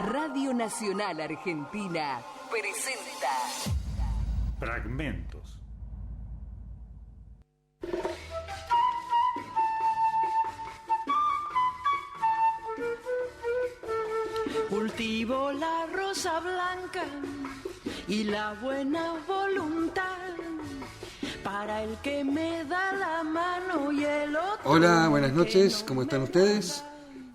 Radio Nacional Argentina presenta Fragmentos. Cultivo la rosa blanca y la buena voluntad para el que me da la mano y el otro. Hola, buenas noches, ¿cómo están ustedes?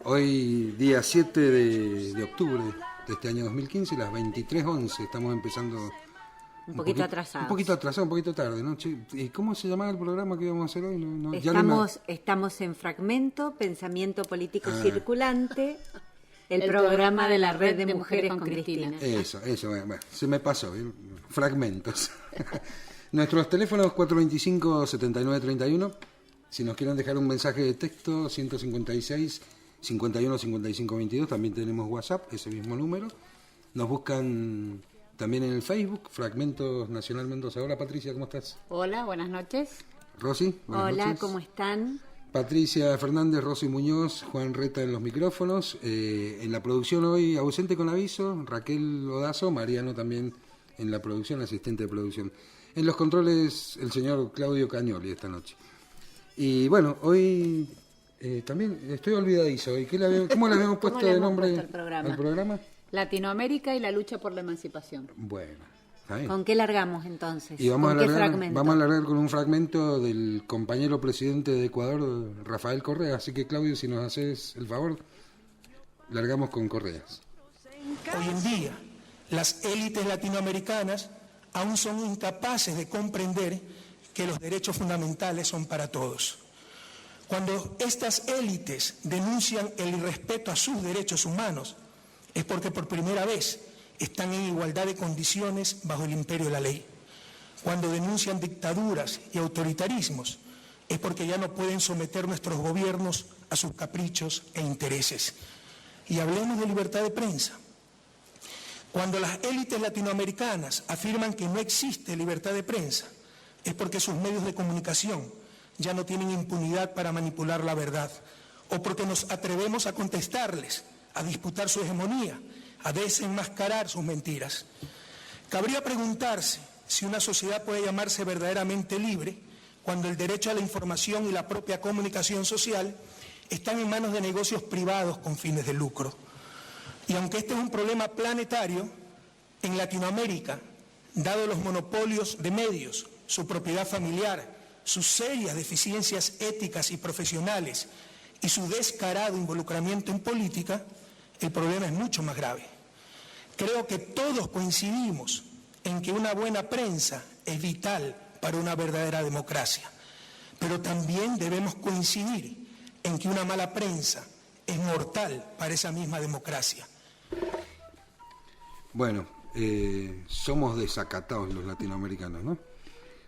Hoy día 7 de octubre de este año 2015, las 23:11, estamos empezando un poquito atrasados. Un poquito atrasado, un poquito tarde, ¿no? ¿Y cómo se llamaba el programa que íbamos a hacer hoy? Estamos en Fragmento, Pensamiento Político Circulante, el programa de la Red de Mujeres con Cristina. Eso, bueno, se me pasó, ¿bien? Fragmentos. Nuestros teléfonos 425-7931, si nos quieren dejar un mensaje de texto, 156 51 55 22, también tenemos WhatsApp, ese mismo número. Nos buscan también en el Facebook, Fragmentos Nacional Mendoza. Hola Patricia, ¿cómo estás? Hola, buenas noches. Rosy, buenas noches. Hola, ¿cómo están? Patricia Fernández, Rosy Muñoz, Juan Reta en los micrófonos. En la producción hoy, ausente con aviso, Raquel Odazo, Mariano también en la producción, asistente de producción. En los controles, el señor Claudio Cañoli esta noche. Y bueno, hoy también estoy olvidadizo. ¿Cómo le habíamos puesto de nombre al programa? Latinoamérica y la lucha por la emancipación. Bueno, está bien. ¿Con qué largamos entonces? Y vamos ¿Con qué fragmento? Vamos a largar con un fragmento del compañero presidente de Ecuador, Rafael Correa. Así que Claudio, si nos haces el favor, largamos con Correas. Hoy en día, las élites latinoamericanas aún son incapaces de comprender que los derechos fundamentales son para todos. Cuando estas élites denuncian el irrespeto a sus derechos humanos, es porque por primera vez están en igualdad de condiciones bajo el imperio de la ley. Cuando denuncian dictaduras y autoritarismos, es porque ya no pueden someter nuestros gobiernos a sus caprichos e intereses. Y hablemos de libertad de prensa. Cuando las élites latinoamericanas afirman que no existe libertad de prensa, es porque sus medios de comunicación ya no tienen impunidad para manipular la verdad, o porque nos atrevemos a contestarles, a disputar su hegemonía, a desenmascarar sus mentiras. Cabría preguntarse si una sociedad puede llamarse verdaderamente libre cuando el derecho a la información y la propia comunicación social están en manos de negocios privados con fines de lucro. Y aunque este es un problema planetario, en Latinoamérica, dado los monopolios de medios, su propiedad familiar, sus serias deficiencias éticas y profesionales y su descarado involucramiento en política, el problema es mucho más grave. Creo que todos coincidimos en que una buena prensa es vital para una verdadera democracia, pero también debemos coincidir en que una mala prensa es mortal para esa misma democracia. Bueno, somos desacatados los latinoamericanos, ¿no?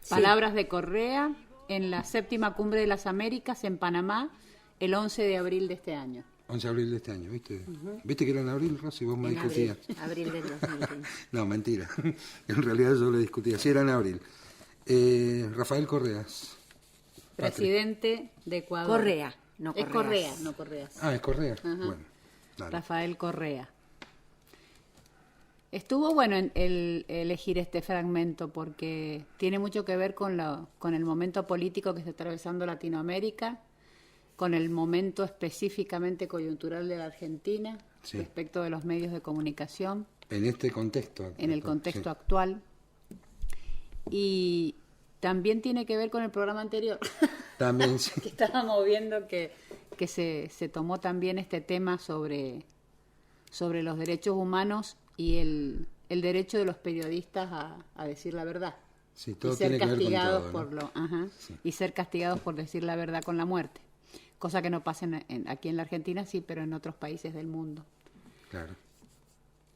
Palabras de Correa en la 7ª Cumbre de las Américas en Panamá el 11 de abril de este año. 11 de abril de este año, ¿viste? ¿Viste que era en abril, Rosy? Vos me discutías. Abril del 2015. No, mentira. En realidad yo le discutía. Sí, era en abril. Rafael Correas. Presidente de Ecuador. Correa, no Correas. Es Correa, no Correas. Ah, es Correa. Bueno, dale. Rafael Correa. Estuvo bueno el elegir este fragmento porque tiene mucho que ver con el momento político que está atravesando Latinoamérica, con el momento específicamente coyuntural de la Argentina, sí, respecto de los medios de comunicación. En este contexto. En el contexto, sí, actual. Y también tiene que ver con el programa anterior. También, sí. Que estábamos viendo que se tomó también este tema sobre los derechos humanos y el derecho de los periodistas a decir la verdad. Sí, todo y ser tiene que ver con castigados todo, ¿no? Sí, y ser castigados por decir la verdad con la muerte. Cosa que no pasa aquí en la Argentina, sí, pero en otros países del mundo. Claro.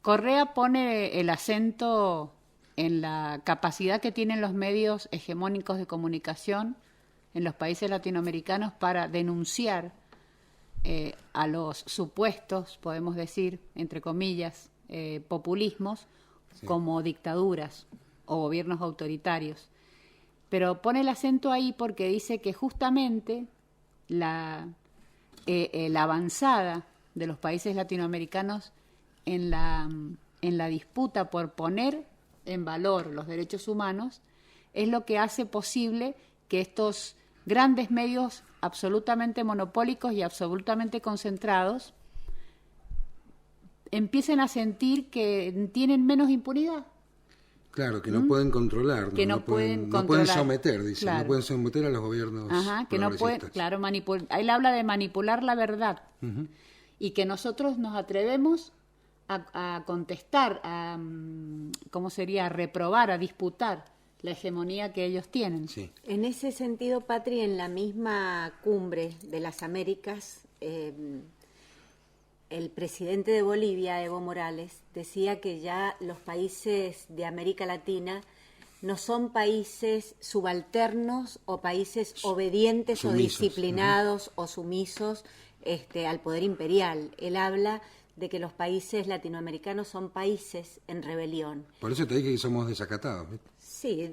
Correa pone el acento en la capacidad que tienen los medios hegemónicos de comunicación en los países latinoamericanos para denunciar a los supuestos, podemos decir, entre comillas, populismos, sí, como dictaduras o gobiernos autoritarios. Pero pone el acento ahí porque dice que justamente la avanzada de los países latinoamericanos en la disputa por poner en valor los derechos humanos es lo que hace posible que estos grandes medios absolutamente monopólicos y absolutamente concentrados empiecen a sentir que tienen menos impunidad. Claro, que no pueden controlar, que no pueden controlar. No pueden someter, dice, claro. No pueden someter a los gobiernos que no pueden, claro, él habla de manipular la verdad. Uh-huh. Y que nosotros nos atrevemos a contestar, ¿cómo sería? A reprobar, a disputar la hegemonía que ellos tienen. Sí. En ese sentido, Patri, en la misma cumbre de las Américas, el presidente de Bolivia, Evo Morales, decía que ya los países de América Latina no son países subalternos o países obedientes sumisos, o disciplinados o sumisos al poder imperial. Él habla de que los países latinoamericanos son países en rebelión. Por eso te dije que somos desacatados, ¿viste? Sí,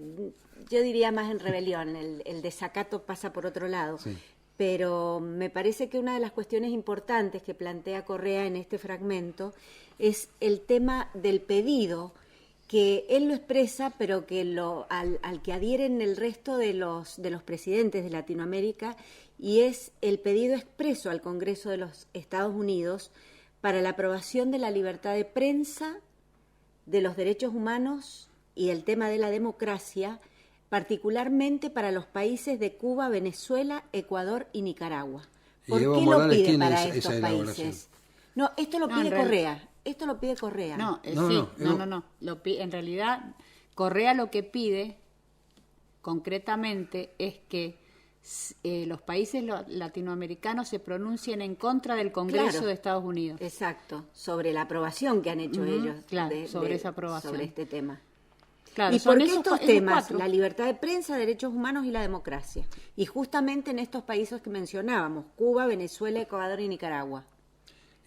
yo diría más en rebelión, el desacato pasa por otro lado. Sí. Pero me parece que una de las cuestiones importantes que plantea Correa en este fragmento es el tema del pedido, que él lo expresa, pero que al que adhieren el resto de los presidentes de Latinoamérica, y es el pedido expreso al Congreso de los Estados Unidos para la aprobación de la libertad de prensa, de los derechos humanos y el tema de la democracia, particularmente para los países de Cuba, Venezuela, Ecuador y Nicaragua. ¿Por qué lo pide para estos países? No, esto lo pide Correa. Esto lo pide Correa. No. En realidad, Correa lo que pide concretamente es que los países latinoamericanos se pronuncien en contra del Congreso de Estados Unidos. Exacto, sobre la aprobación que han hecho ellos sobre esa aprobación. sobre este tema. Claro, ¿Y por qué estos temas? La libertad de prensa, derechos humanos y la democracia. Y justamente en estos países que mencionábamos, Cuba, Venezuela, Ecuador y Nicaragua.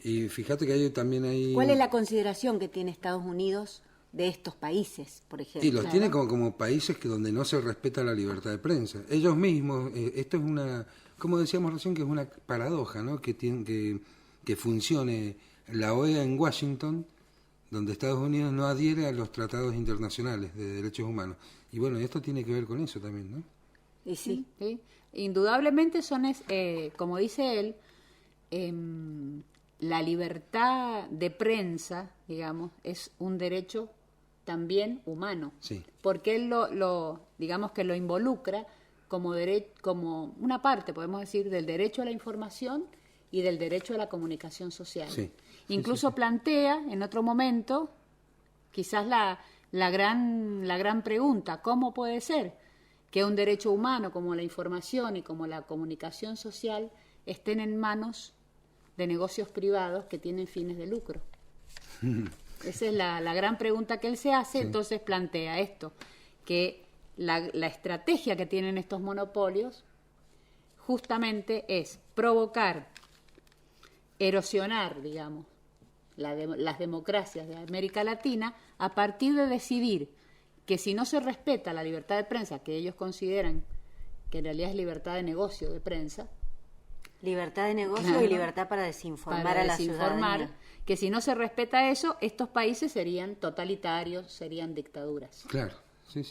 Y fíjate que hay... ¿Cuál es la consideración que tiene Estados Unidos de estos países, por ejemplo? Y los tiene como países donde no se respeta la libertad de prensa. Ellos mismos, esto es una, como decíamos recién, que es una paradoja, ¿no? Que funcione la OEA en Washington, donde Estados Unidos no adhiere a los tratados internacionales de derechos humanos. Y bueno, esto tiene que ver con eso también, ¿no? Y sí. Indudablemente como dice él, la libertad de prensa, digamos, es un derecho también humano. Sí. Porque él digamos que lo involucra como una parte, podemos decir, del derecho a la información y del derecho a la comunicación social. Sí. Incluso plantea en otro momento quizás la gran pregunta, ¿cómo puede ser que un derecho humano como la información y como la comunicación social estén en manos de negocios privados que tienen fines de lucro? Esa es la gran pregunta que él se hace. Sí. Entonces plantea esto, que la estrategia que tienen estos monopolios justamente es provocar, erosionar, digamos, las democracias de América Latina a partir de decidir que si no se respeta la libertad de prensa, que ellos consideran que en realidad es libertad de negocio de prensa. Libertad de negocio y libertad para desinformar a la ciudadanía. Que si no se respeta eso, estos países serían totalitarios, serían dictaduras. Claro, sí.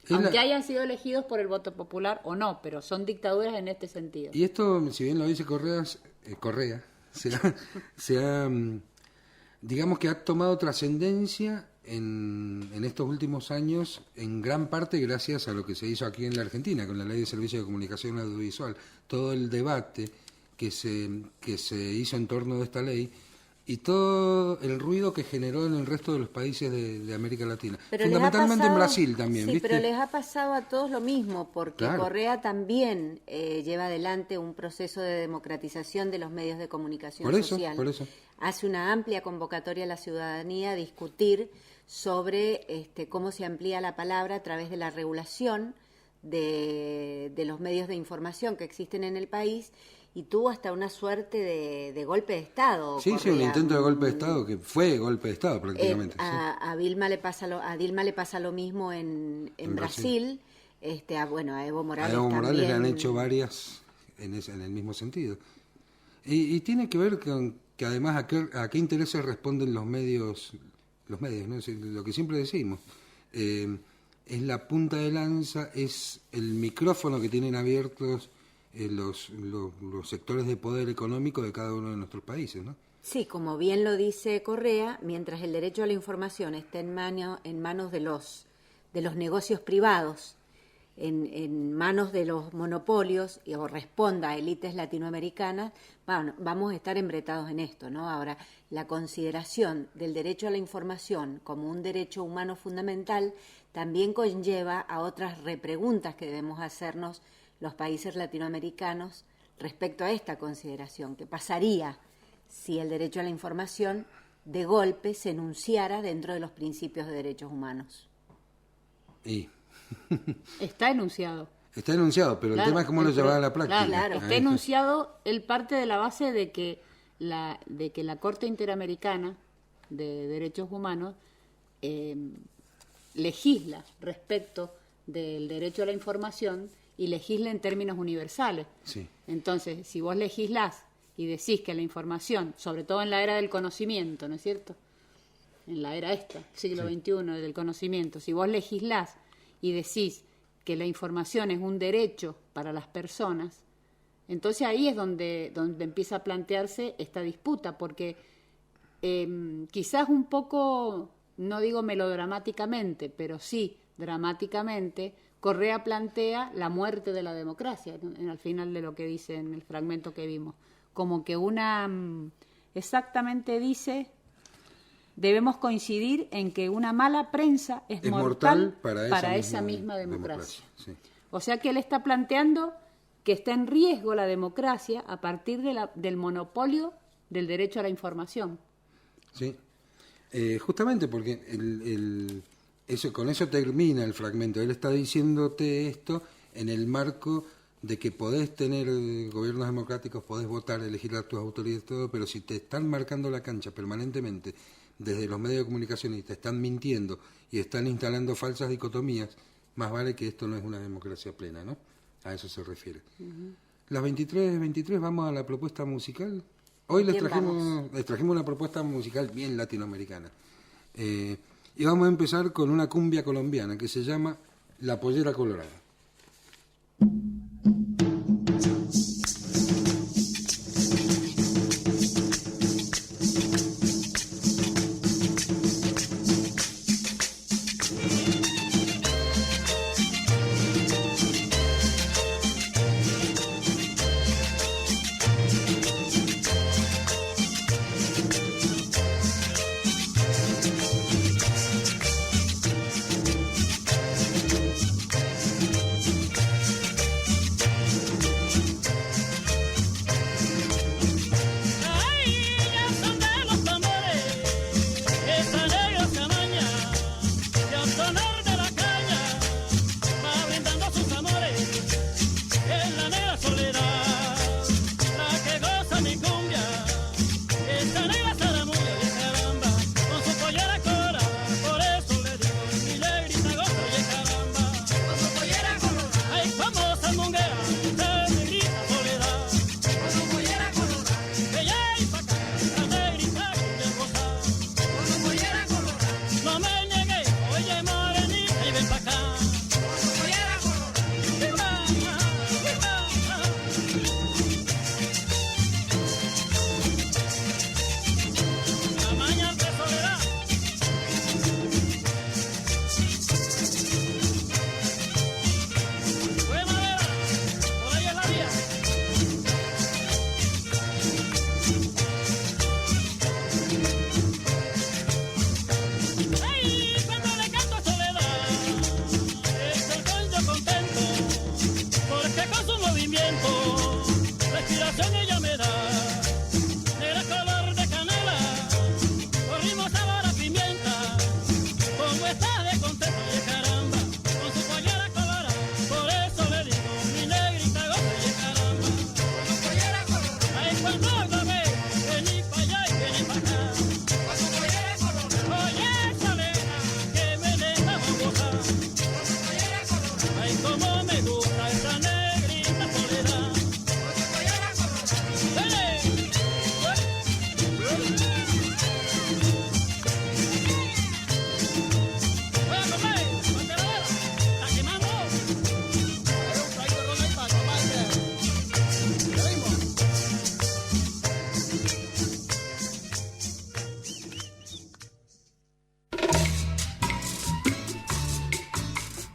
Aunque hayan sido elegidos por el voto popular o no, pero son dictaduras en este sentido. Y esto, si bien lo dice Correa, digamos que ha tomado trascendencia en estos últimos años, en gran parte gracias a lo que se hizo aquí en la Argentina, con la Ley de Servicios de Comunicación Audiovisual. Todo el debate que se hizo en torno de esta ley y todo el ruido que generó en el resto de los países de América Latina. Pero fundamentalmente en Brasil también, sí, ¿viste? Pero les ha pasado a todos lo mismo, porque claro. Correa también lleva adelante un proceso de democratización de los medios de comunicación social. Por eso. Hace una amplia convocatoria a la ciudadanía a discutir sobre cómo se amplía la palabra a través de la regulación de los medios de información que existen en el país, y tuvo hasta una suerte de golpe de Estado. Sí, Correa. Un intento de golpe de Estado, que fue golpe de Estado prácticamente. A Dilma le pasa lo mismo en Brasil. A Evo Morales también. Le han hecho varias en el mismo sentido. Y tiene que ver con que además a qué intereses responden los medios, ¿no? Es decir, lo que siempre decimos, es la punta de lanza, es el micrófono que tienen abiertos los sectores de poder económico de cada uno de nuestros países, ¿no? Sí, como bien lo dice Correa, mientras el derecho a la información esté en manos de los negocios privados, en manos de los monopolios o responda a élites latinoamericanas, bueno, vamos a estar embretados en esto, ¿no? Ahora, la consideración del derecho a la información como un derecho humano fundamental también conlleva a otras repreguntas que debemos hacernos los países latinoamericanos respecto a esta consideración. ¿Qué pasaría si el derecho a la información de golpe se enunciara dentro de los principios de derechos humanos? Y Está enunciado. está enunciado, pero Claro, el tema es cómo lo llevaba a la práctica. Claro. Está enunciado, él parte de la base de que la Corte Interamericana de Derechos Humanos legisla respecto del derecho a la información y legisla en términos universales. Sí. Entonces, si vos legislás y decís que la información, sobre todo en la era del conocimiento, ¿no es cierto?, en la era siglo XXI del conocimiento, si vos legislás y decís que la información es un derecho para las personas, entonces ahí es donde empieza a plantearse esta disputa, porque quizás un poco, no digo melodramáticamente, pero sí dramáticamente, Correa plantea la muerte de la democracia, al final de lo que dice en el fragmento que vimos, como que exactamente dice: debemos coincidir en que una mala prensa es mortal para esa misma democracia. Sí. O sea que él está planteando que está en riesgo la democracia a partir del monopolio del derecho a la información. Sí, justamente porque con eso termina el fragmento. Él está diciéndote esto en el marco de que podés tener gobiernos democráticos, podés votar, elegir a tus autoridades, todo, pero si te están marcando la cancha permanentemente desde los medios de comunicación y te están mintiendo y están instalando falsas dicotomías, más vale que esto no es una democracia plena, ¿no? A eso se refiere. Uh-huh. Las 23:23 vamos a la propuesta musical. Hoy les trajimos una propuesta musical bien latinoamericana. Y vamos a empezar con una cumbia colombiana que se llama La Pollera Colorada.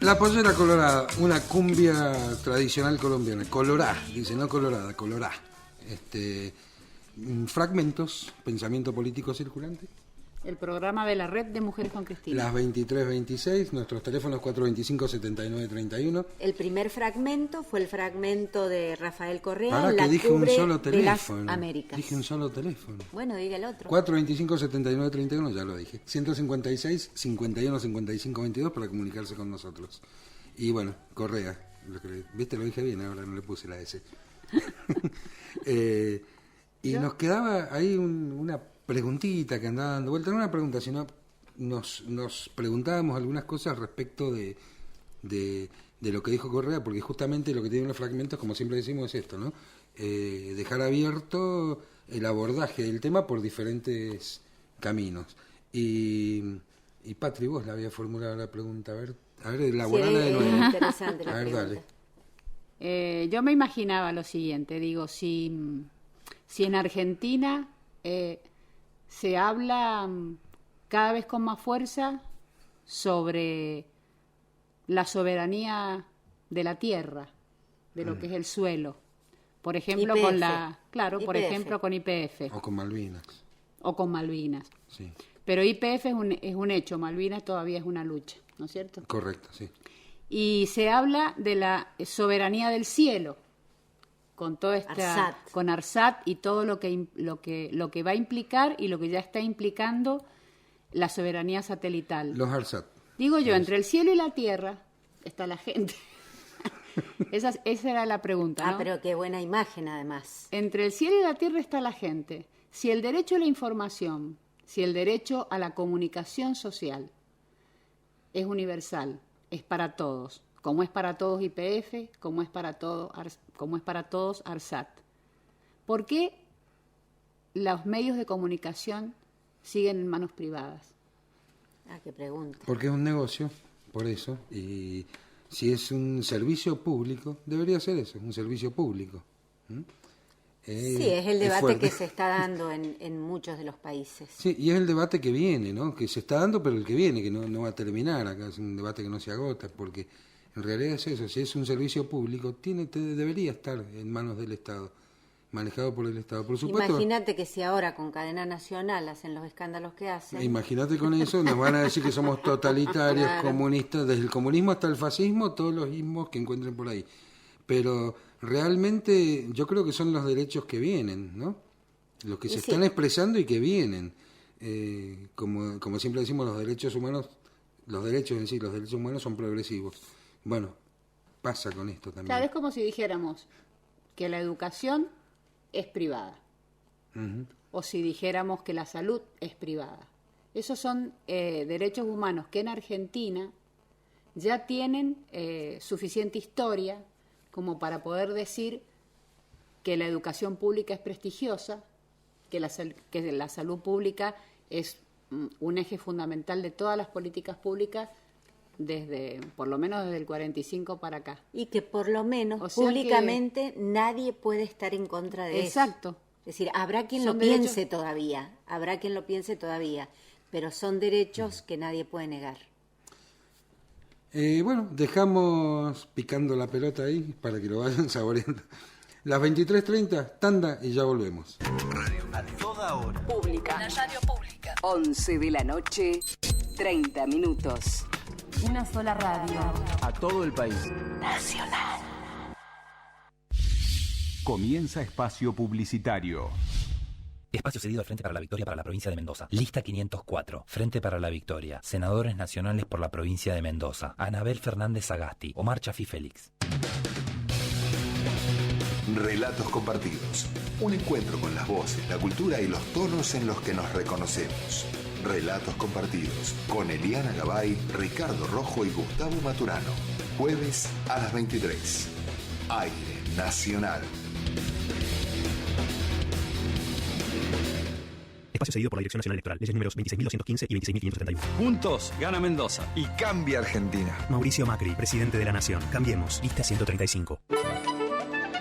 La pollera colorada, una cumbia tradicional colombiana. Colorá, dice, no colorada, colorá. Fragmentos, pensamiento político circulante. El programa de la Red de Mujeres con Cristina. Las 23:26, nuestros teléfonos 425-7931. El primer fragmento fue el fragmento de Rafael Correa. Ahora en que la dije un cumbre solo de las teléfono. Américas. Dije un solo teléfono. Bueno, diga el otro. 425-7931, ya lo dije. 156-51-55-22 para comunicarse con nosotros. Y bueno, Correa. Viste, lo dije bien, ahora no le puse la S. Y nos quedaba ahí una preguntita que andaba dando vuelta. No una pregunta, sino nos preguntábamos algunas cosas respecto de lo que dijo Correa, porque justamente lo que tienen los fragmentos, como siempre decimos, es esto, ¿no? Dejar abierto el abordaje del tema por diferentes caminos. Y Patri, vos le había formulado la pregunta, a ver, elaborala de nuevo. Interesante la a ver, pregunta. dale. Yo me imaginaba lo siguiente, digo, si en Argentina se habla cada vez con más fuerza sobre la soberanía de la tierra, de lo que es el suelo, por ejemplo YPF. por YPF. ejemplo con YPF O con Malvinas. o con Malvinas. Sí, Pero YPF es un hecho, Malvinas todavía es una lucha, ¿no es cierto? correcto, sí. Y se habla de la soberanía del cielo, con toda ARSAT. con ARSAT y todo lo que va a implicar y lo que ya está implicando la soberanía satelital. Los ARSAT. Digo yo, entre el cielo y la tierra está la gente. Esa era la pregunta, ¿no? Pero qué buena imagen además. Entre el cielo y la tierra está la gente. Si el derecho a la información, si el derecho a la comunicación social es universal, es para todos, como es para todos YPF, como es para todos ARSAT. ¿Por qué los medios de comunicación siguen en manos privadas? Qué pregunta. Porque es un negocio, por eso. Y si es un servicio público, debería ser eso, un servicio público. Sí, es el debate fuerte. que se está dando en muchos de los países. Sí, y es el debate que viene, ¿no? Que se está dando, pero el que viene, que no va a terminar acá, es un debate que no se agota, porque en realidad es eso, si es un servicio público, debería estar en manos del Estado, manejado por el Estado. Por supuesto. Imagínate que si ahora con cadena nacional hacen los escándalos que hacen. Imagínate con eso, nos van a decir que somos totalitarios, Claro. comunistas, desde el comunismo hasta el fascismo, todos los ismos que encuentren por ahí. Pero realmente yo creo que son los derechos que vienen, ¿no? Los que se están expresando y que vienen. Como siempre decimos, los derechos humanos son progresivos. Bueno, pasa con esto también. Claro, es como si dijéramos que la educación es privada. Ujú. O si dijéramos que la salud es privada. Esos son derechos humanos que en Argentina ya tienen suficiente historia como para poder decir que la educación pública es prestigiosa, que la salud pública es un eje fundamental de todas las políticas públicas por lo menos desde el 45 para acá. Y que por lo menos O sea públicamente nadie puede estar en contra de eso. Exacto. Es decir, habrá quien Son lo piense todavía, pero son derechos que nadie puede negar. Bueno, dejamos picando la pelota ahí para que lo vayan saboreando. Las 23:30, tanda y ya volvemos. A toda hora. Pública. La radio pública. 11 de la noche, 30 minutos. Una sola radio. A todo el país. Nacional. Comienza espacio publicitario. Espacio cedido al Frente para la Victoria para la provincia de Mendoza. Lista 504. Frente para la Victoria. Senadores nacionales por la provincia de Mendoza. Anabel Fernández Sagasti. Omar Chafí Félix. Relatos compartidos. Un encuentro con las voces, la cultura y los tonos en los que nos reconocemos. Relatos compartidos. Con Eliana Gabay, Ricardo Rojo y Gustavo Maturano. Jueves a las 23. Aire Nacional. Espacio cedido por la Dirección Nacional Electoral. Leyes números 26.215 y 26.571. Juntos gana Mendoza. Y cambia Argentina. Mauricio Macri, presidente de la Nación. Cambiemos. Lista 135.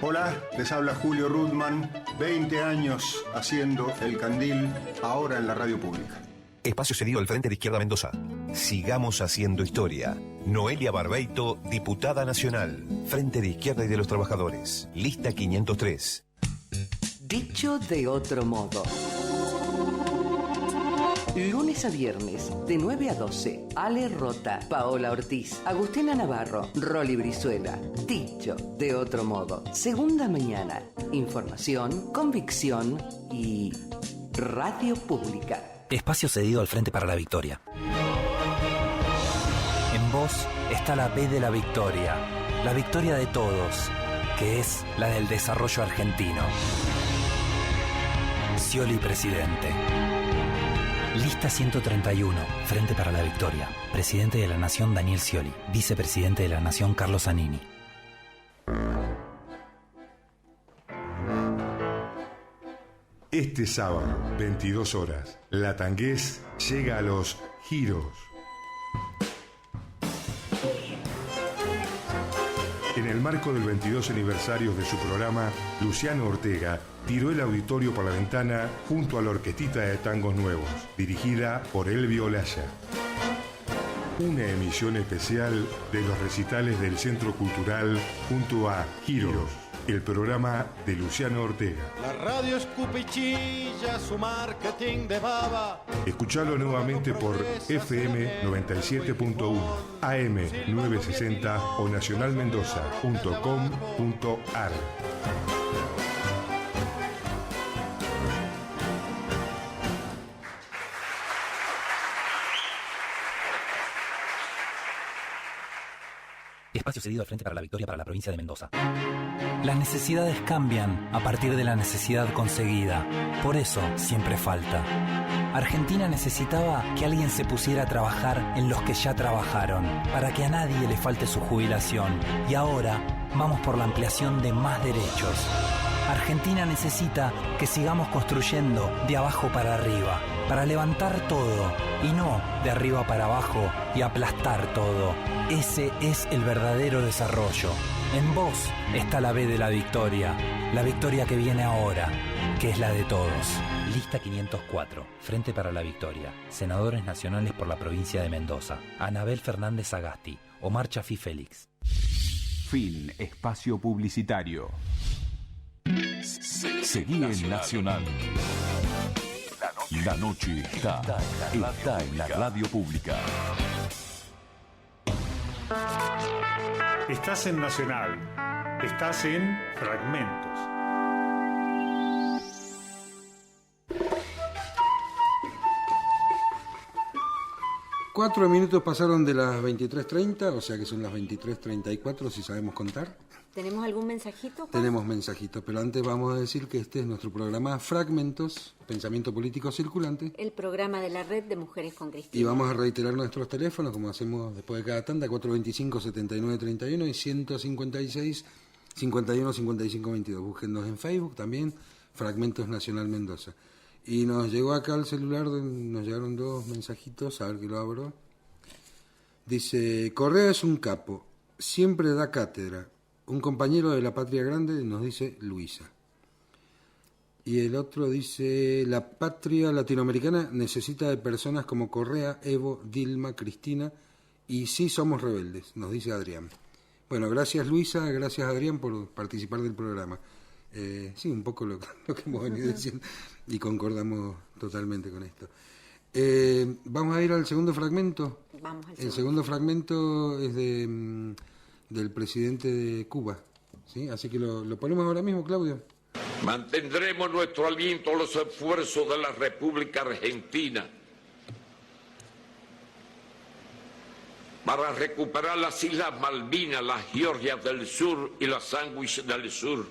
Hola, les habla Julio Rudman. 20 años haciendo El Candil, ahora en la radio pública. Espacio cedido al Frente de Izquierda Mendoza. Sigamos haciendo historia. Noelia Barbeito, diputada nacional. Frente de Izquierda y de los Trabajadores. Lista 503. Dicho de otro modo. Lunes a viernes, de 9 a 12. Ale Rota, Paola Ortiz, Agustina Navarro, Rolly Brizuela. Dicho de otro modo. Segunda mañana. Información, convicción y radio pública. Espacio cedido al Frente para la Victoria. En vos está la B de la victoria. La victoria de todos, que es la del desarrollo argentino. Scioli presidente. Lista 131, Frente para la Victoria. Presidente de la Nación Daniel Scioli. Vicepresidente de la Nación Carlos Zanini. Este sábado, 22 horas, La Tangués llega a los Giros. En el marco del 22 aniversario de su programa, Luciano Ortega tiró el auditorio por la ventana junto a la Orquestita de Tangos Nuevos, dirigida por Elvio Olaya. Una emisión especial de los recitales del Centro Cultural junto a Giros, el programa de Luciano Ortega. La radio escupichilla, su marketing de baba. Escuchalo nuevamente por FM 97.1, AM 960 o nacionalmendoza.com.ar. Espacio cedido al Frente para la Victoria para la provincia de Mendoza. Las necesidades cambian a partir de la necesidad conseguida. Por eso siempre falta. Argentina necesitaba que alguien se pusiera a trabajar en los que ya trabajaron, para que a nadie le falte su jubilación. Y ahora vamos por la ampliación de más derechos. Argentina necesita que sigamos construyendo de abajo para arriba, para levantar todo y no de arriba para abajo y aplastar todo. Ese es el verdadero desarrollo. En vos está la B de la victoria que viene ahora, que es la de todos. Lista 504, Frente para la Victoria. Senadores nacionales por la provincia de Mendoza. Anabel Fernández Sagasti, Omar Chafí Félix. Fin espacio publicitario. Seguí en Nacional. La noche está en la radio pública. Estás en Nacional. Estás en Fragmentos. Cuatro minutos pasaron de las 23:30, o sea que son las 23:34 si sabemos contar. ¿Tenemos algún mensajito, Juan? Tenemos mensajitos, pero antes vamos a decir que este es nuestro programa Fragmentos, Pensamiento Político Circulante. El programa de la Red de Mujeres con Cristina. Y vamos a reiterar nuestros teléfonos, como hacemos después de cada tanda, 425-7931 y 156-51-55-22. Búsquennos en Facebook también, Fragmentos Nacional Mendoza. Y nos llegó acá al celular, nos llegaron dos mensajitos, a ver que lo abro. Dice, Correa es un capo, siempre da cátedra. Un compañero de la Patria Grande, nos dice Luisa. Y el otro dice, la patria latinoamericana necesita de personas como Correa, Evo, Dilma, Cristina, y sí somos rebeldes, nos dice Adrián. Bueno, gracias Luisa, gracias Adrián por participar del programa. Sí, un poco lo que hemos venido diciendo y concordamos totalmente con esto. Vamos a ir al segundo fragmento. Vamos al segundo. El segundo fragmento es del presidente de Cuba, ¿sí? Así que lo ponemos ahora mismo, Claudio. Mantendremos nuestro aliento a los esfuerzos de la República Argentina para recuperar las Islas Malvinas, las Georgias del Sur y las Sandwich del Sur,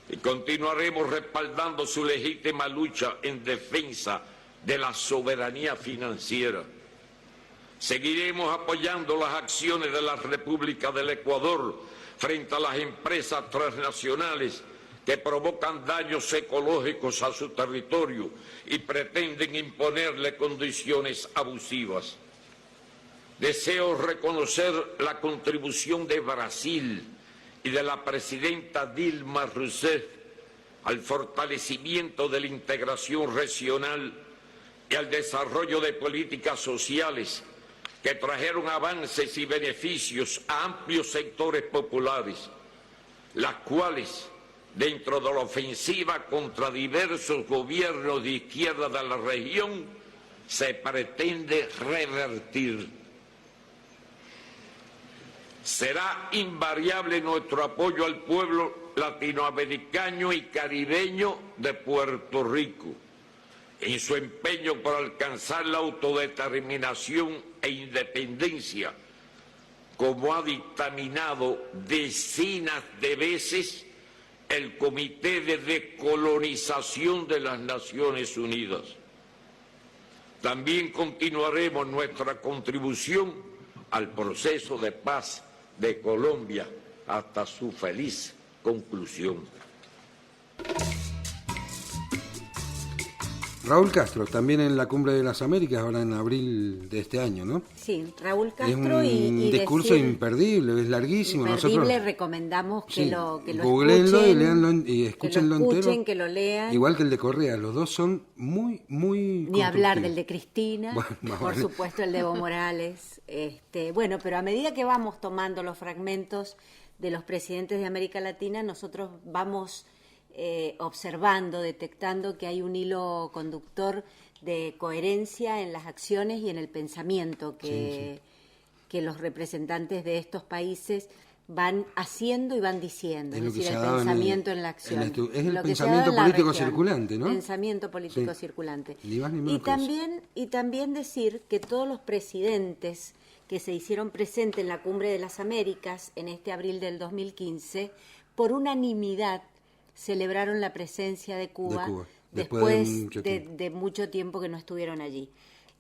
y continuaremos respaldando su legítima lucha en defensa de la soberanía financiera. Seguiremos apoyando las acciones de la República del Ecuador frente a las empresas transnacionales que provocan daños ecológicos a su territorio y pretenden imponerle condiciones abusivas. Deseo reconocer la contribución de Brasil y de la presidenta Dilma Rousseff al fortalecimiento de la integración regional y al desarrollo de políticas sociales que trajeron avances y beneficios a amplios sectores populares, las cuales, dentro de la ofensiva contra diversos gobiernos de izquierda de la región, se pretende revertir. Será invariable nuestro apoyo al pueblo latinoamericano y caribeño de Puerto Rico, en su empeño por alcanzar la autodeterminación e independencia, como ha dictaminado decenas de veces el Comité de Decolonización de las Naciones Unidas. También continuaremos nuestra contribución al proceso de paz de Colombia hasta su feliz conclusión. Raúl Castro, también en la Cumbre de las Américas, ahora en abril de este año, ¿no? Sí, Raúl Castro es un discurso imperdible, es larguísimo. Nosotros recomendamos que lo googleenlo escuchen, y leanlo y escúchenlo entero. Que lo lean. Igual que el de Correa, los dos son muy Ni hablar del de Cristina, bueno, por supuesto el de Evo Morales. Bueno, pero a medida que vamos tomando los fragmentos de los presidentes de América Latina, nosotros vamos observando, detectando que hay un hilo conductor de coherencia en las acciones y en el pensamiento que los representantes de estos países van haciendo y van diciendo, es decir, el pensamiento en la acción. Es el pensamiento político circulante, ¿no? Pensamiento político circulante. Y también decir que todos los presidentes que se hicieron presentes en la Cumbre de las Américas en este abril del 2015, por unanimidad celebraron la presencia de Cuba, después de mucho tiempo que no estuvieron allí.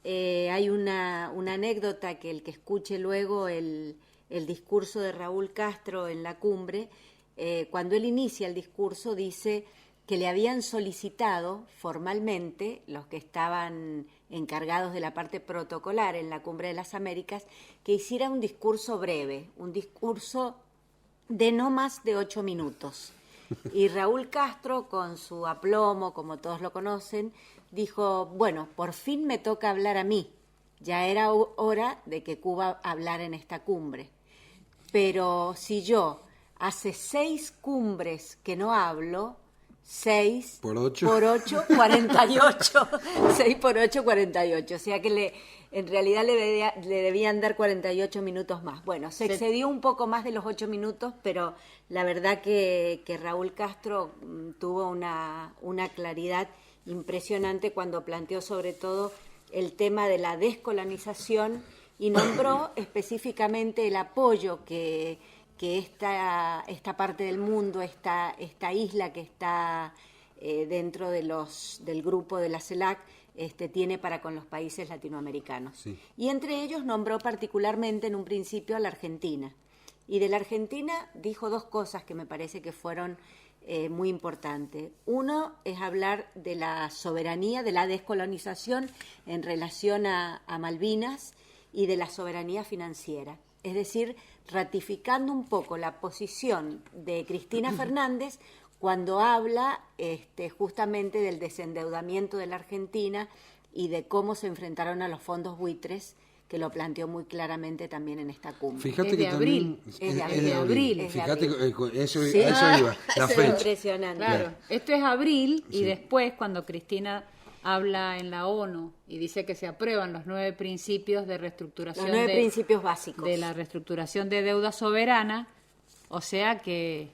Hay una anécdota que el que escuche luego el discurso de Raúl Castro en la cumbre, cuando él inicia el discurso dice que le habían solicitado formalmente, los que estaban encargados de la parte protocolar en la Cumbre de las Américas, que hiciera un discurso breve, un discurso de no más de 8 minutos. Y Raúl Castro, con su aplomo, como todos lo conocen, dijo, bueno, por fin me toca hablar a mí. Ya era hora de que Cuba hablara en esta cumbre. Pero si yo hace 6 cumbres que no hablo, 6 por 8, 48. 6 por 8, 48. O sea que en realidad le debían dar 48 minutos más. Bueno, se excedió un poco más de los 8 minutos, pero la verdad que Raúl Castro tuvo una claridad impresionante cuando planteó sobre todo el tema de la descolonización y nombró específicamente el apoyo que esta parte del mundo, esta isla que está dentro del grupo de la CELAC, tiene para con los países latinoamericanos. Sí. Y entre ellos nombró particularmente en un principio a la Argentina. Y de la Argentina dijo 2 cosas que me parece que fueron muy importantes. Uno es hablar de la soberanía, de la descolonización en relación a Malvinas y de la soberanía financiera. Es decir, ratificando un poco la posición de Cristina Fernández cuando habla justamente del desendeudamiento de la Argentina y de cómo se enfrentaron a los fondos buitres, que lo planteó muy claramente también en esta cumbre. Fíjate que abril. Es de abril. Fíjate que eso sí. iba, la fecha. Impresionante. Claro, esto es abril y después cuando Cristina habla en la ONU y dice que se aprueban los 9 principios de reestructuración. Los 9 principios básicos. De la reestructuración de deuda soberana, o sea que...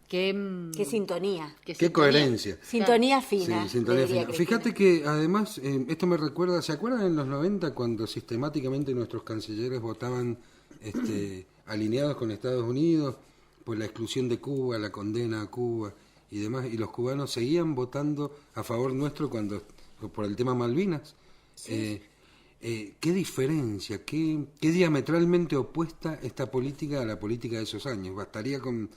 Qué sintonía. Qué coherencia. Sintonía fina. Sí, sintonía fina. Fíjate que además, esto me recuerda, ¿se acuerdan en los 90 cuando sistemáticamente nuestros cancilleres votaban alineados con Estados Unidos por la exclusión de Cuba, la condena a Cuba y demás, y los cubanos seguían votando a favor nuestro por el tema Malvinas? Sí. ¿Qué diferencia, qué diametralmente opuesta esta política a la política de esos años? Bastaría con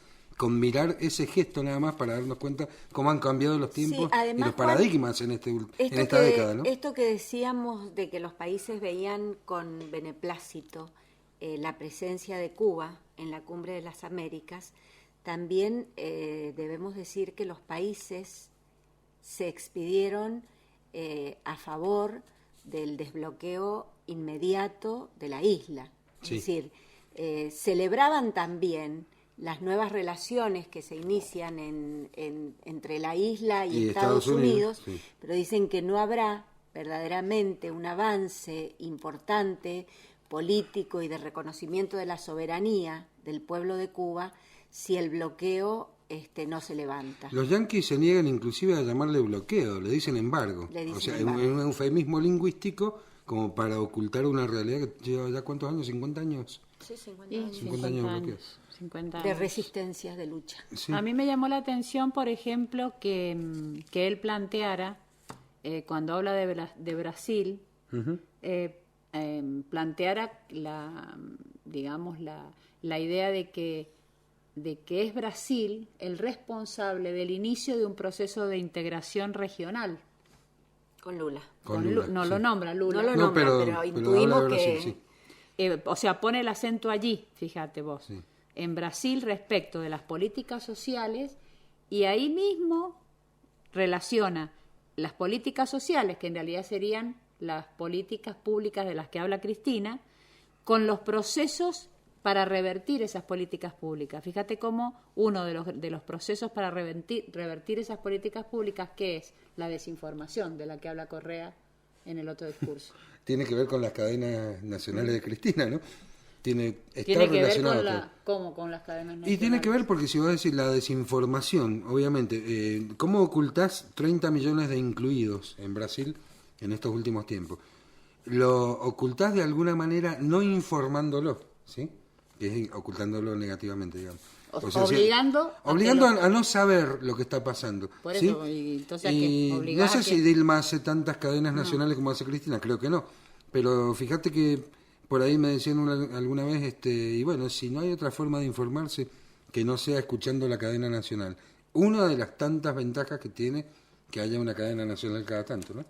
mirar ese gesto nada más para darnos cuenta cómo han cambiado los tiempos y los paradigmas en esta década, ¿no? Esto que decíamos de que los países veían con beneplácito la presencia de Cuba en la Cumbre de las Américas, también debemos decir que los países se expidieron a favor del desbloqueo inmediato de la isla. Sí. Es decir, celebraban también las nuevas relaciones que se inician entre la isla y Estados Unidos, sí. pero dicen que no habrá verdaderamente un avance importante político y de reconocimiento de la soberanía del pueblo de Cuba si el bloqueo no se levanta. Los yanquis se niegan inclusive a llamarle bloqueo, le dicen embargo. O sea, es un eufemismo lingüístico como para ocultar una realidad que lleva ya ¿cuántos años? ¿50 años? Sí, 50 años. 50 años de bloqueo. 50 años. De resistencias, de lucha. Sí. A mí me llamó la atención, por ejemplo, que él planteara, cuando habla de Brasil, Uh-huh. planteara la idea de que es Brasil el responsable del inicio de un proceso de integración regional. Con Lula. No sí. lo nombra Lula. No lo nombra, pero intuimos que... Brasil, sí. O sea, pone el acento allí, fíjate vos, Sí. en Brasil respecto de las políticas sociales, y ahí mismo relaciona las políticas sociales, que en realidad serían las políticas públicas de las que habla Cristina, con los procesos para revertir esas políticas públicas. Fíjate cómo uno de los procesos para revertir esas políticas públicas, que es la desinformación de la que habla Correa en el otro discurso. Tiene que ver con las cadenas nacionales de Cristina, ¿no? Tiene que ver con con las cadenas nacionales. Y tiene que ver porque si vos decís la desinformación, obviamente, ¿cómo ocultás 30 millones de incluidos en Brasil en estos últimos tiempos? Lo ocultás de alguna manera no informándolo, ¿sí? Que es ocultándolo negativamente, digamos. O sea, obligando a no saber lo que está pasando. Por ¿sí? eso, y entonces no sé si Dilma hace tantas cadenas nacionales como hace Cristina, creo que no. Pero fíjate que por ahí me decían alguna vez, y bueno, si no hay otra forma de informarse que no sea escuchando la cadena nacional. Una de las tantas ventajas que tiene que haya una cadena nacional cada tanto, ¿no?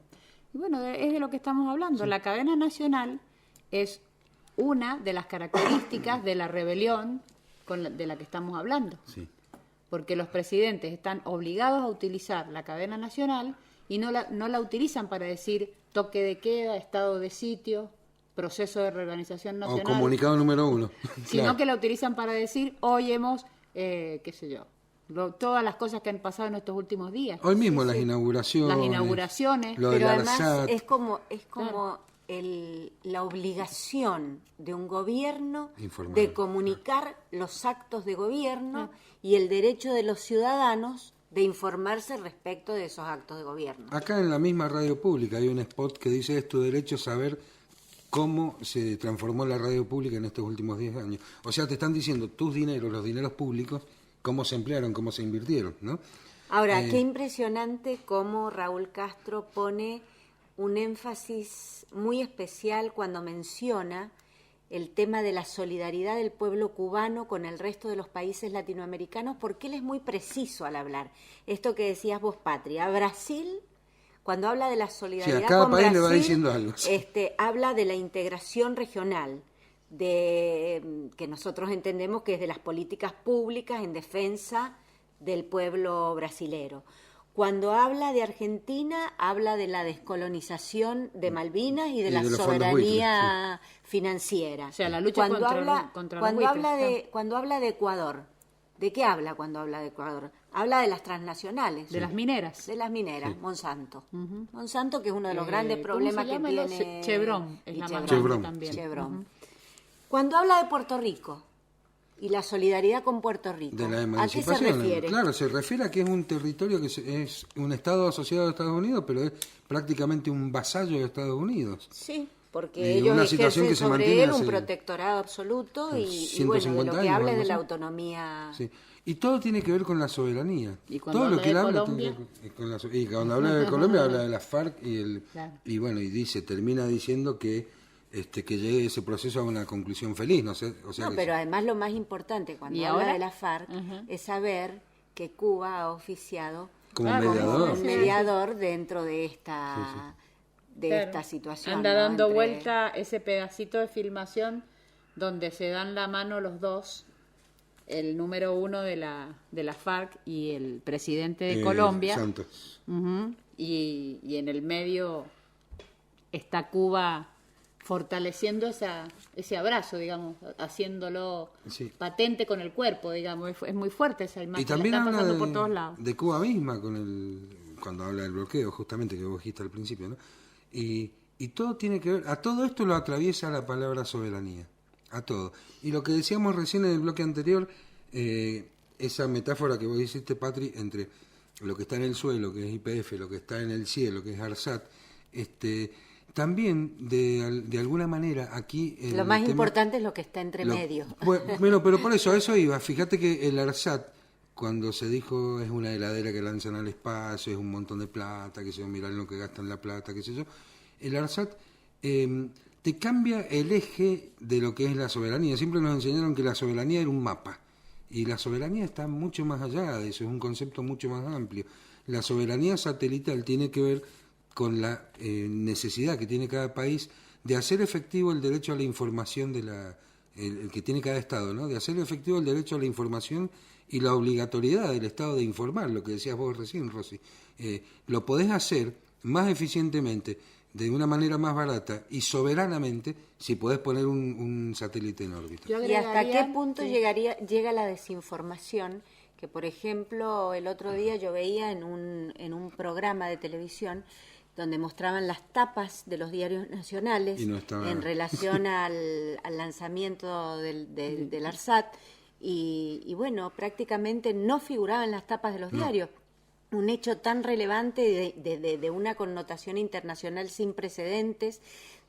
Y bueno, es de lo que estamos hablando. Sí. La cadena nacional es una de las características de la rebelión de la que estamos hablando. Sí. Porque los presidentes están obligados a utilizar la cadena nacional y no la utilizan para decir toque de queda, estado de sitio, proceso de reorganización nacional. O comunicado número 1. Sino claro. que la utilizan para decir, hoy hemos, qué sé yo, todas las cosas que han pasado en estos últimos días. Hoy mismo las inauguraciones. Las inauguraciones. Pero además es como claro. La obligación de un gobierno de comunicar los actos de gobierno y el derecho de los ciudadanos de informarse respecto de esos actos de gobierno. Acá en la misma radio pública hay un spot que dice es tu derecho a saber cómo se transformó la radio pública en estos últimos 10 años. O sea, te están diciendo tus dineros, los dineros públicos, cómo se emplearon, cómo se invirtieron, ¿no? Ahora, qué impresionante cómo Raúl Castro pone un énfasis muy especial cuando menciona el tema de la solidaridad del pueblo cubano con el resto de los países latinoamericanos, porque él es muy preciso al hablar. Esto que decías vos, Patria, Brasil, cuando habla de la solidaridad sí, a cada con país Brasil, le va diciendo algo. Habla de la integración regional, que nosotros entendemos que es de las políticas públicas en defensa del pueblo brasilero. Cuando habla de Argentina, habla de la descolonización de Malvinas y de la soberanía financiera. O sea, la lucha contra los buitres. Cuando habla de Ecuador, ¿de qué habla cuando habla de Ecuador? Habla de las transnacionales. De las mineras. De las mineras, sí. Monsanto. Uh-huh. Monsanto, que es uno de los grandes ¿cómo problemas se llama? que tiene... Chevron, es la más grande también. Chevron. Uh-huh. Cuando habla de Puerto Rico y la solidaridad con Puerto Rico, de la ¿a qué se refiere? Claro, se refiere a que es un territorio que es un estado asociado a Estados Unidos, pero es prácticamente un vasallo de Estados Unidos. Sí, porque ellos ejercen sobre él un protectorado absoluto y bueno, de lo que habla es de la autonomía. Sí. Y todo tiene que ver con la soberanía. Y cuando todo habla lo que él habla Colombia, y cuando habla de Colombia habla de la FARC claro. Y bueno, y termina diciendo que llegue ese proceso a una conclusión feliz, no sé, o sea, no, pero además lo más importante cuando habla de la FARC es saber que Cuba ha oficiado como mediador dentro de esta esta situación. Anda dando vuelta ese pedacito de filmación donde se dan la mano los dos, el número 1 de la FARC y el presidente de Colombia. Santos. Y en el medio está Cuba fortaleciendo ese abrazo, digamos, haciéndolo patente con el cuerpo, digamos. Es muy fuerte esa imagen. Y también está pasando habla por todos lados. de Cuba misma cuando habla del bloqueo, justamente, que vos dijiste al principio, ¿no? Y todo tiene que ver, a todo esto lo atraviesa la palabra soberanía, a todo. Y lo que decíamos recién en el bloque anterior, esa metáfora que vos hiciste, Patri, entre lo que está en el suelo, que es YPF, lo que está en el cielo, que es ARSAT, también de alguna manera aquí... Lo más importante es lo que está entre medio. Bueno, pero por eso iba. Fíjate que el ARSAT, cuando se dijo es una heladera que lanzan al espacio, es un montón de plata, que se miran lo que gastan la plata, qué sé yo, el ARSAT te cambia el eje de lo que es la soberanía. Siempre nos enseñaron que la soberanía era un mapa, y la soberanía está mucho más allá de eso, es un concepto mucho más amplio. La soberanía satelital tiene que ver con la necesidad que tiene cada país de hacer efectivo el derecho a la información el que tiene cada Estado, ¿no? De hacer efectivo el derecho a la información y la obligatoriedad del Estado de informar, lo que decías vos recién, Rosy. Lo podés hacer más eficientemente, de una manera más barata y soberanamente, si podés poner un satélite en órbita. ¿Y hasta qué punto llega la desinformación? Que, por ejemplo, el otro día yo veía en un programa de televisión donde mostraban las tapas de los diarios nacionales en relación al lanzamiento del ARSAT y bueno, prácticamente no figuraba en las tapas de los diarios. Un hecho tan relevante de una connotación internacional sin precedentes,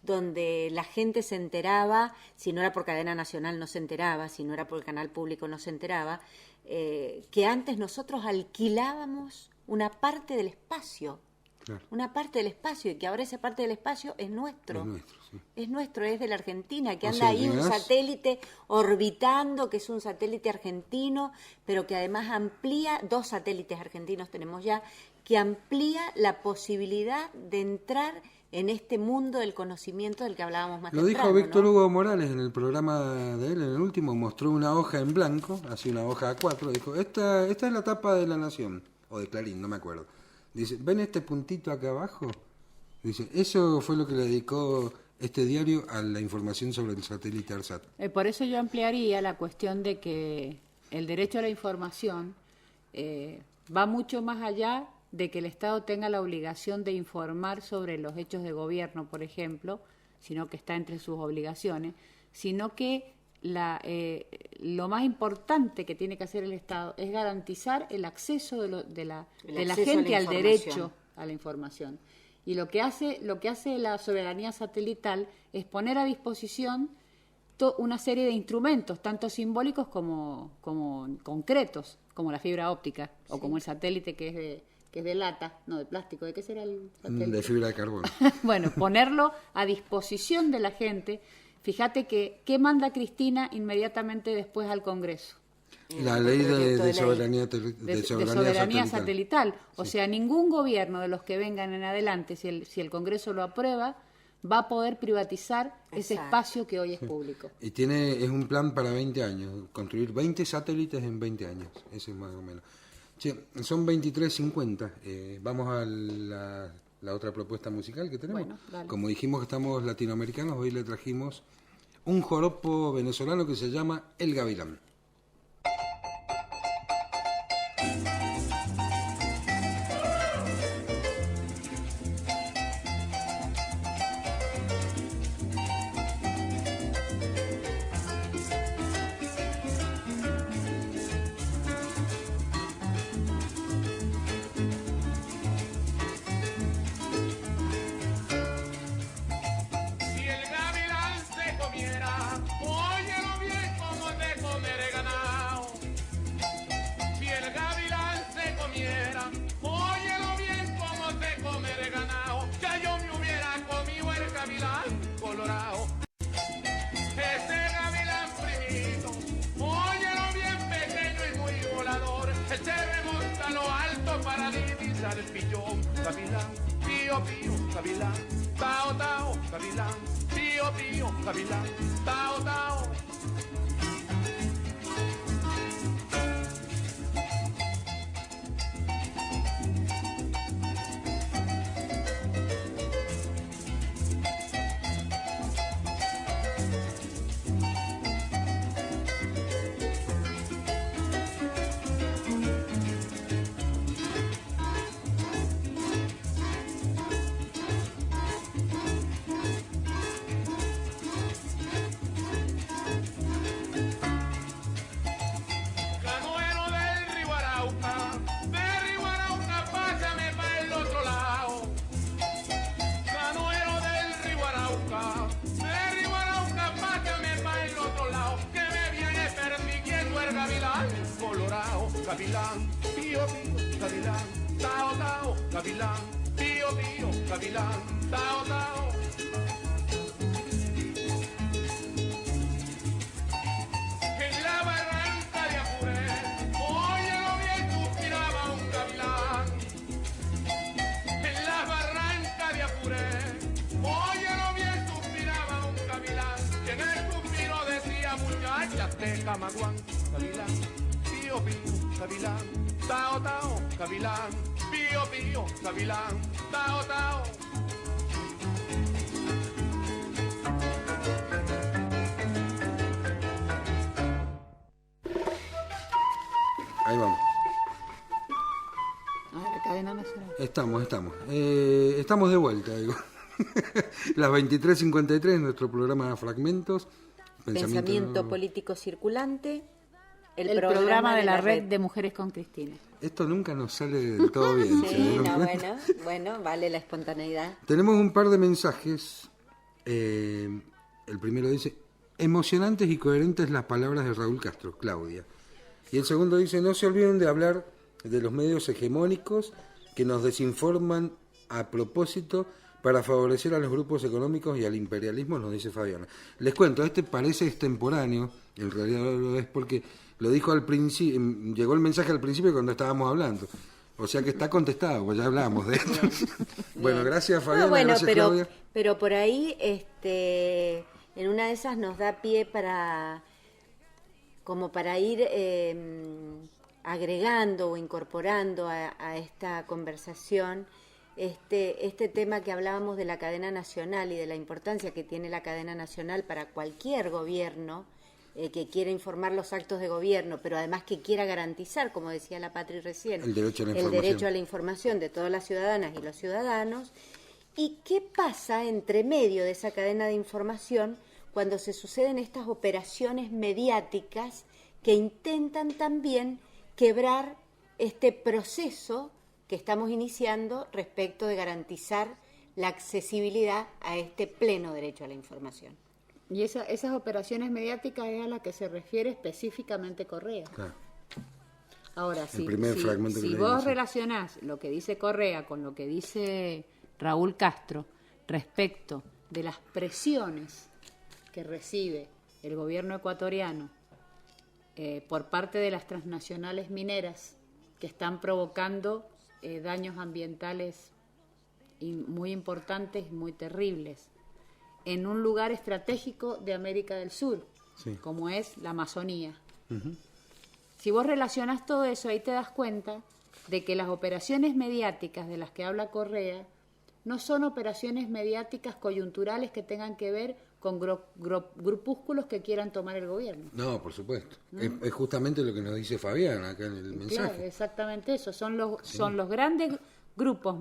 donde la gente se enteraba, si no era por cadena nacional no se enteraba, si no era por el canal público no se enteraba, que antes nosotros alquilábamos una parte del espacio. Claro. Una parte del espacio, y que ahora esa parte del espacio es nuestro. Es nuestro, es de la Argentina, que anda ahí un satélite orbitando, que es un satélite argentino, pero que además amplía, 2 satélites argentinos tenemos ya, que amplía la posibilidad de entrar en este mundo del conocimiento del que hablábamos más temprano. Lo dijo Víctor Hugo Morales en el programa de él, en el último, mostró una hoja en blanco, así una hoja A4, dijo, esta es la tapa de La Nación, o de Clarín, no me acuerdo. Dice, ¿ven este puntito acá abajo? Dice, eso fue lo que le dedicó este diario a la información sobre el satélite ARSAT. Por eso yo ampliaría la cuestión de que el derecho a la información va mucho más allá de que el Estado tenga la obligación de informar sobre los hechos de gobierno, por ejemplo, sino que está entre sus obligaciones, sino que lo más importante que tiene que hacer el Estado es garantizar el acceso de la gente al derecho a la información. Y lo que hace la soberanía satelital es poner a disposición una serie de instrumentos, tanto simbólicos como concretos, como la fibra óptica o como el satélite que es de lata, no de plástico. ¿De qué será el satélite? De fibra de carbono. Bueno, ponerlo a disposición de la gente. Fíjate ¿qué manda Cristina inmediatamente después al Congreso? La ley de soberanía satelital. O sea, ningún gobierno de los que vengan en adelante, si el Congreso lo aprueba, va a poder privatizar ese espacio que hoy es público. Y es un plan para 20 años, construir 20 satélites en 20 años, ese es más o menos. Che, son 23:50, vamos a la otra propuesta musical que tenemos. Bueno, como dijimos que estamos latinoamericanos, hoy le trajimos un joropo venezolano que se llama El Gavilán. El pillón, gavilán, pío, pío, gavilán, tao, tao, gavilán, pío, pío, gavilán, tao, tao. gavilán, pío, pío, gavilán, tao, tao, gavilán, pío, pío, gavilán, tao, tao. En la barranca de Apuré, óyelo bien, suspiraba un gavilán. En la barranca de Apuré, óyelo bien, suspiraba un gavilán. Y en el suspiro decía, muchachas de Camaguán, gavilán, pío, pío, gavilán, tao, tao, gavilán, pío, pío, gavilán, tao, tao. Ahí vamos. La cadena nacional. Estamos. Estamos de vuelta, digo. Las 23:53, nuestro programa Fragmentos. Pensamiento político circulante. El programa de la red de Mujeres con Cristina. Esto nunca nos sale del todo bien. Sí, bueno, vale la espontaneidad. Tenemos un par de mensajes. El primero dice: emocionantes y coherentes las palabras de Raúl Castro, Claudia. Y el segundo dice: no se olviden de hablar de los medios hegemónicos que nos desinforman a propósito para favorecer a los grupos económicos y al imperialismo, nos dice Fabiana. Les cuento, parece extemporáneo, en realidad lo es porque lo dijo al principio, llegó el mensaje al principio cuando estábamos hablando. O sea que está contestado, pues ya hablamos de esto. Bueno, gracias Fabiana, gracias Claudia. Pero por ahí, en una de esas nos da pie para ir agregando o incorporando a esta conversación este tema que hablábamos de la cadena nacional y de la importancia que tiene la cadena nacional para cualquier gobierno que quiera informar los actos de gobierno, pero además que quiera garantizar, como decía la Patri recién, el derecho a la información de todas las ciudadanas y los ciudadanos. ¿Y qué pasa entre medio de esa cadena de información cuando se suceden estas operaciones mediáticas que intentan también quebrar este proceso que estamos iniciando respecto de garantizar la accesibilidad a este pleno derecho a la información? Y esas operaciones mediáticas es a las que se refiere específicamente Correa. Claro. Ahora, si relacionás vos relacionás lo que dice Correa con lo que dice Raúl Castro respecto de las presiones que recibe el gobierno ecuatoriano por parte de las transnacionales mineras que están provocando daños ambientales muy importantes y muy terribles en un lugar estratégico de América del Sur, sí, como es la Amazonía. Uh-huh. Si vos relacionás todo eso, ahí te das cuenta de que las operaciones mediáticas de las que habla Correa no son operaciones mediáticas coyunturales que tengan que ver con grupúsculos que quieran tomar el gobierno. No, por supuesto. ¿No? Es justamente lo que nos dice Fabián acá en el mensaje. Claro, exactamente eso. Son los grandes grupos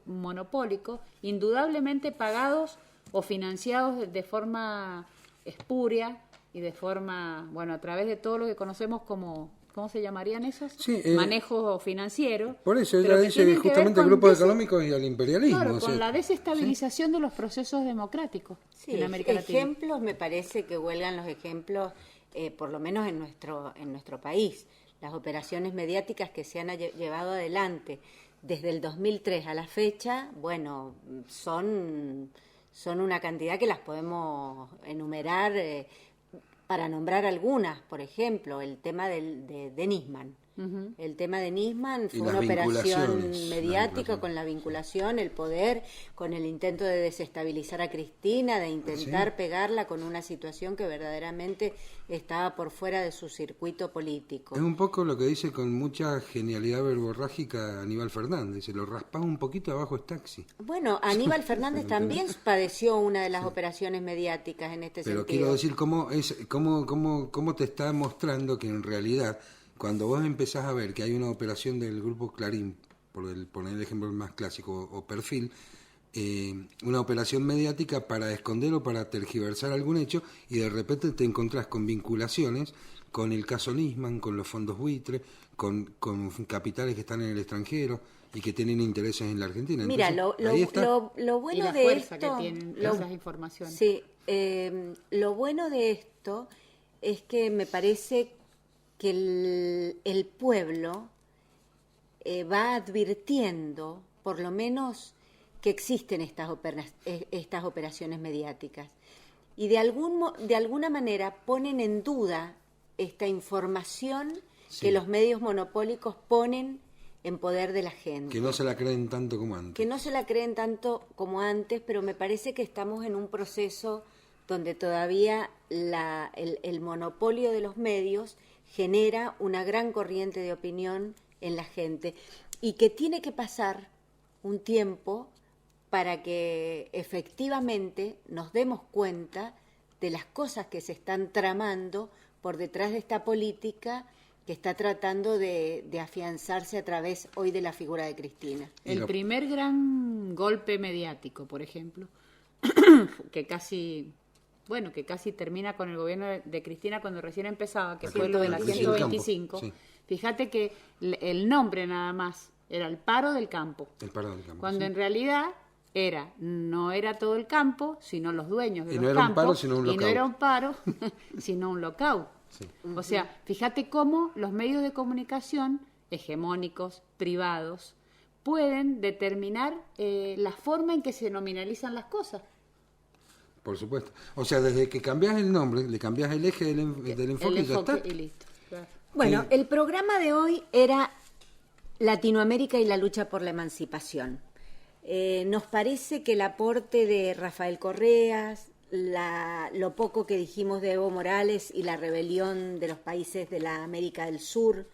monopólicos, indudablemente pagados o financiados de forma espuria y de forma, a través de todo lo que conocemos como, ¿cómo se llamarían esos? Sí, manejo financiero. Por eso ella dice justamente grupos económicos y al imperialismo. Claro, con la desestabilización de los procesos democráticos en América Latina. Ejemplos, me parece que huelgan los ejemplos, por lo menos en nuestro país. Las operaciones mediáticas que se han llevado adelante desde el 2003 a la fecha, son una cantidad que las podemos enumerar para nombrar algunas. Por ejemplo, el tema de Nisman. Uh-huh. El tema de Nisman fue una operación mediática con la vinculación, el poder, con el intento de desestabilizar a Cristina, de intentar pegarla con una situación que verdaderamente estaba por fuera de su circuito político. Es un poco lo que dice con mucha genialidad verborrágica Aníbal Fernández, se lo raspás un poquito abajo es taxi. Bueno, Aníbal Fernández también padeció una de las operaciones mediáticas en este sentido. Pero quiero decir cómo te está mostrando que en realidad cuando vos empezás a ver que hay una operación del grupo Clarín, por poner el ejemplo más clásico, o Perfil, una operación mediática para esconder o para tergiversar algún hecho, y de repente te encontrás con vinculaciones con el caso Nisman, con los fondos buitre, con capitales que están en el extranjero y que tienen intereses en la Argentina. Mira, entonces, lo bueno y la de fuerza esto, que tienen esas informaciones. Sí, lo bueno de esto es que me parece que el pueblo va advirtiendo, por lo menos, que existen estas operaciones mediáticas. Y de alguna manera ponen en duda esta información que los medios monopólicos ponen en poder de la gente. Que no se la creen tanto como antes. Que no se la creen tanto como antes, pero me parece que estamos en un proceso donde todavía el monopolio de los medios genera una gran corriente de opinión en la gente y que tiene que pasar un tiempo para que efectivamente nos demos cuenta de las cosas que se están tramando por detrás de esta política que está tratando de afianzarse a través hoy de la figura de Cristina. El primer gran golpe mediático, por ejemplo, que casi termina con el gobierno de Cristina cuando recién empezaba, que fue lo de la 125. Sí. Fíjate que el nombre nada más era el paro del campo. El paro del campo. Cuando en realidad no era todo el campo, sino los dueños de los campos. Y no era un paro, sino un lockout. Sí. O sea, fíjate cómo los medios de comunicación hegemónicos, privados, pueden determinar la forma en que se nominalizan las cosas. Por supuesto. O sea, desde que cambias el nombre, le cambias el eje del enfoque y ya está. Y listo. Claro. Bueno, el programa de hoy era Latinoamérica y la lucha por la emancipación. Nos parece que el aporte de Rafael Correas, lo poco que dijimos de Evo Morales y la rebelión de los países de la América del Sur,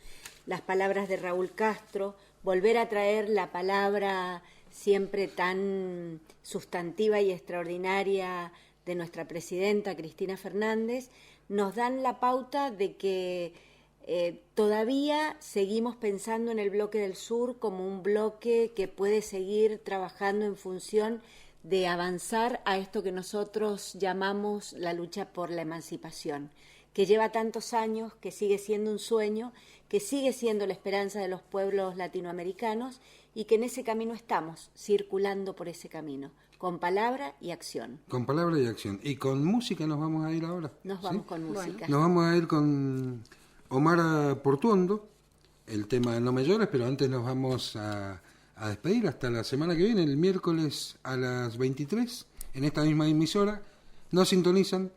las palabras de Raúl Castro, volver a traer la palabra siempre tan sustantiva y extraordinaria de nuestra presidenta Cristina Fernández, nos dan la pauta de que todavía seguimos pensando en el bloque del sur como un bloque que puede seguir trabajando en función de avanzar a esto que nosotros llamamos la lucha por la emancipación, que lleva tantos años, que sigue siendo un sueño, que sigue siendo la esperanza de los pueblos latinoamericanos y que en ese camino estamos, circulando por ese camino, con palabra y acción. Con palabra y acción. ¿Y con música nos vamos a ir ahora? Nos vamos con música. Nos vamos a ir con Omar Portuondo, el tema No me llores, pero antes nos vamos a despedir hasta la semana que viene, el miércoles a las 23, en esta misma emisora. Nos sintonizan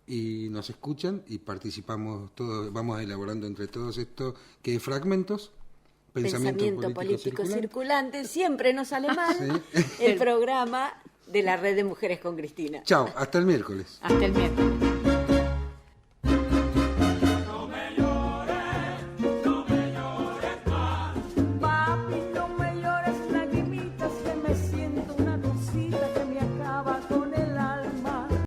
y nos escuchan y participamos todos, vamos elaborando entre todos estos que fragmentos. Pensamiento político circulante, siempre nos sale mal. Sí. El programa de la Red de Mujeres con Cristina. Chao, hasta el miércoles. Hasta el miércoles.